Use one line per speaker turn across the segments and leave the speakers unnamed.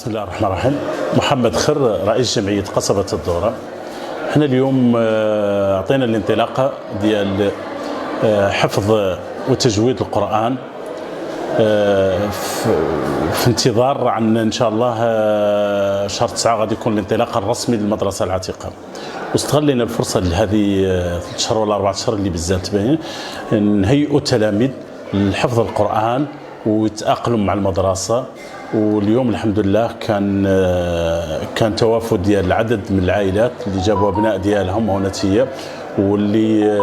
بسم الله الرحمن الرحيم. محمد خر، رئيس جمعية قصبة الدورة. احنا اليوم اعطينا الانطلاقة ديال حفظ وتجويد القرآن في انتظار عن ان شاء الله شهر 9 غادي يكون الانطلاق الرسمي للمدرسة العتيقة. واستغلينا الفرصة لهذه 3 شهور ولا 4 شهور اللي بزاف تبين نهيئوا التلاميذ لحفظ القرآن ويتأقلم مع المدرسة. واليوم الحمد لله كان توافد ديال العدد من العائلات اللي جابوا ابناء ديالهم هونتيه واللي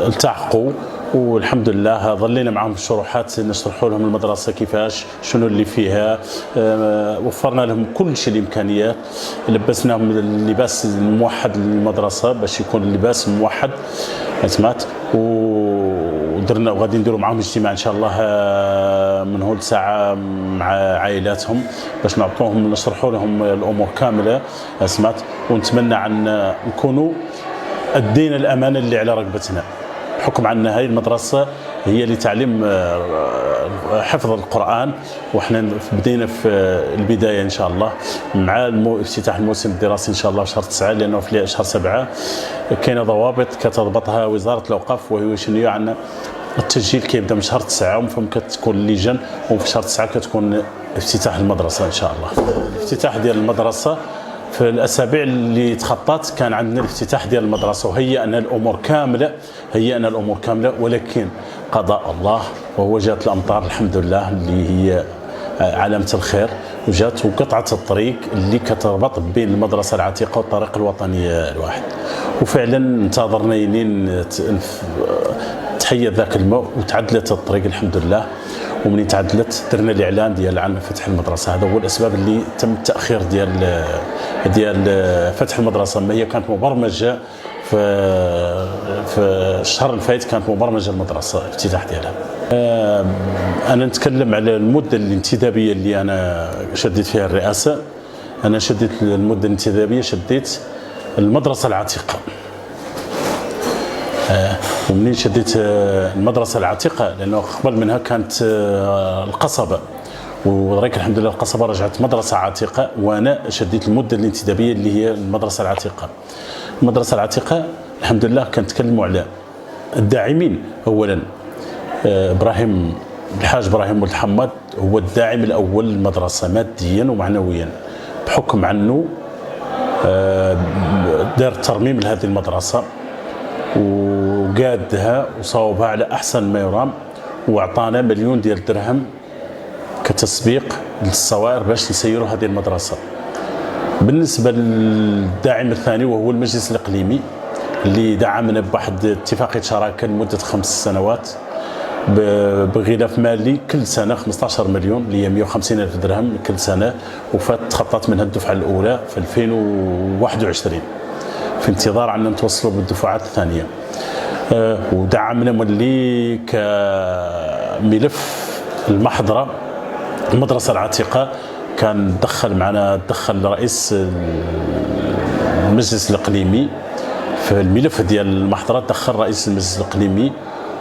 التحقوا، والحمد لله ظلينا معهم الشروحات نشرحوا لهم المدرسه كيفاش شنو اللي فيها، وفرنا لهم كل شيء الامكانيات، لبسناهم اللباس الموحد للمدرسه باش يكون اللباس موحد سمعت، ودرنا وغادي نديروا معهم اجتماع ان شاء الله من هول ساعه مع عائلاتهم باش نعطوهم نشرحوا لهم الامور كامله سمعت، ونتمنى عن نكونوا ادينا الامانه اللي على رقبتنا، بحكم عن هاي المدرسه هي لتعليم حفظ القرآن، وحنا بدينا في البدايه ان شاء الله مع افتتاح الموسم الدراسي ان شاء الله في شهر 9، لانه في شهر 7 كاينه ضوابط كتضبطها وزاره الاوقاف، وهي شنو عندنا التسجيل كيبدا من شهر 9 ومن كتكون اللجان، وفي شهر 9 كتكون افتتاح المدرسه ان شاء الله. الافتتاح ديال المدرسه في الاسابيع اللي تخطات كان عندنا الافتتاح ديال المدرسه وهيئنا الامور كامله، ولكن قضاء الله وهو جات الامطار الحمد لله اللي هي علامه الخير، وجات وقطعت الطريق اللي كتربط بين المدرسه العتيقه والطريق الوطني الواحد، وفعلا انتظرنا ينين تحيد ذاك الماء وتعدلت الطريق الحمد لله. ومن تعدلت درنا الاعلان ديال عن فتح المدرسه، هذا هو الاسباب اللي تم التاخير ديال فتح المدرسه. ما هي كانت مبرمجه في الشهر الفايت، كانت مبرمجه المدرسه الافتتاح ديالها. انا نتكلم على المده الانتدابيه اللي انا شديت فيها الرئاسه. انا شديت المده الانتدابيه، شديت المدرسه العتيقه، ومنين شديت المدرسه العتيقه لانه قبل منها كانت القصبه، ولكن الحمد لله القصبه رجعت مدرسه عتيقه، وانا شديت المده الانتدابيه اللي هي المدرسه العتيقه. المدرسه العتيقه الحمد لله كنتكلموا على الداعمين. اولا الحاج ابراهيم ولد حماد هو الداعم الاول للمدرسه ماديا ومعنويا، بحكم عنه دار ترميم لهذه المدرسه وقادها وصوبها على احسن ما يرام، واعطانا 1,000,000 ديال الدرهم كتسبيق للصوائر باش نسيروا هذه المدرسه. بالنسبه للداعم الثاني وهو المجلس الاقليمي اللي دعمنا بواحد اتفاقيه شراكه لمده 5 سنوات بغلاف مالي كل سنه 15 مليون اللي هي 150,000 درهم كل سنه، تخطت منها الدفعه الاولى في 2021 في انتظار عنا نتوصلوا بالدفعات الثانيه. ودعمنا ملي كملف المحضره المدرسه العتيقه، كان دخل رئيس المجلس الاقليمي في الملف ديال المحضره، دخل رئيس المجلس الاقليمي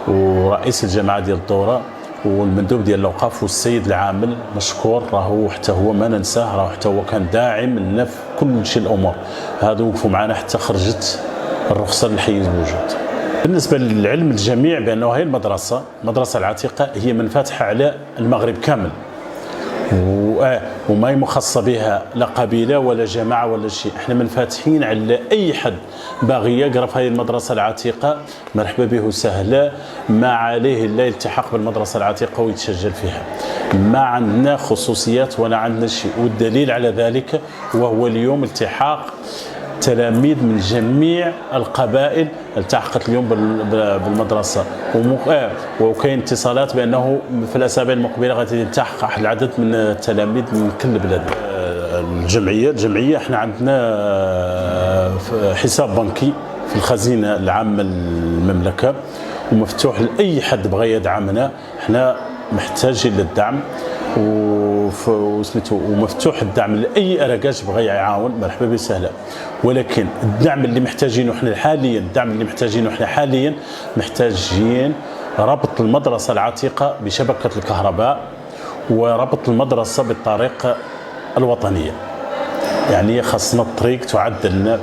ورئيس الجماعه ديال الدوره والمندوب ديال الاوقاف والسيد العامل مشكور، راهو حتى هو ما ننساه، راهو حتى هو كان داعم لنا في كل شيء الامور، هذو وقفوا معنا حتى خرجت الرخصه للحيز الوجود. بالنسبه للعلم الجميع بانه هي المدرسه العتيقه هي منفتحه على المغرب كامل، وما هي مخصصه بها لا قبيله ولا جماعه ولا شيء، احنا منفتحين على اي حد باغي يقرا في هذه المدرسه العتيقه مرحبا به وسهلا، ما عليه الا الالتحاق بالمدرسه العتيقه ويتسجل فيها، ما عندنا خصوصيات ولا عندنا شيء. والدليل على ذلك وهو اليوم التحاق تلاميذ من جميع القبائل التحقت اليوم بالمدرسه، وكاين اتصالات بانه في الاسابيع المقبله غادي يلتحق واحد العدد من التلاميذ من كل بلاد. الجمعيه احنا عندنا حساب بنكي في الخزينه العامه للمملكه ومفتوح لاي حد بغى يدعمنا، احنا محتاجين للدعم ومفتوح الدعم لاي ارجاج بغى يعاون مرحبا به سهلا. ولكن الدعم اللي محتاجينه احنا حاليا محتاجين ربط المدرسه العتيقه بشبكه الكهرباء وربط المدرسة بالطريق الوطنية. يعني خاصنا الطريق تعدل لنا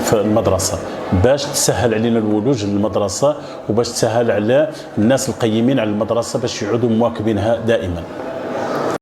في المدرسة باش تسهل علينا الولوج للمدرسة، وباش تسهل على الناس القيمين على المدرسة باش يعودوا مواكبينها دائما.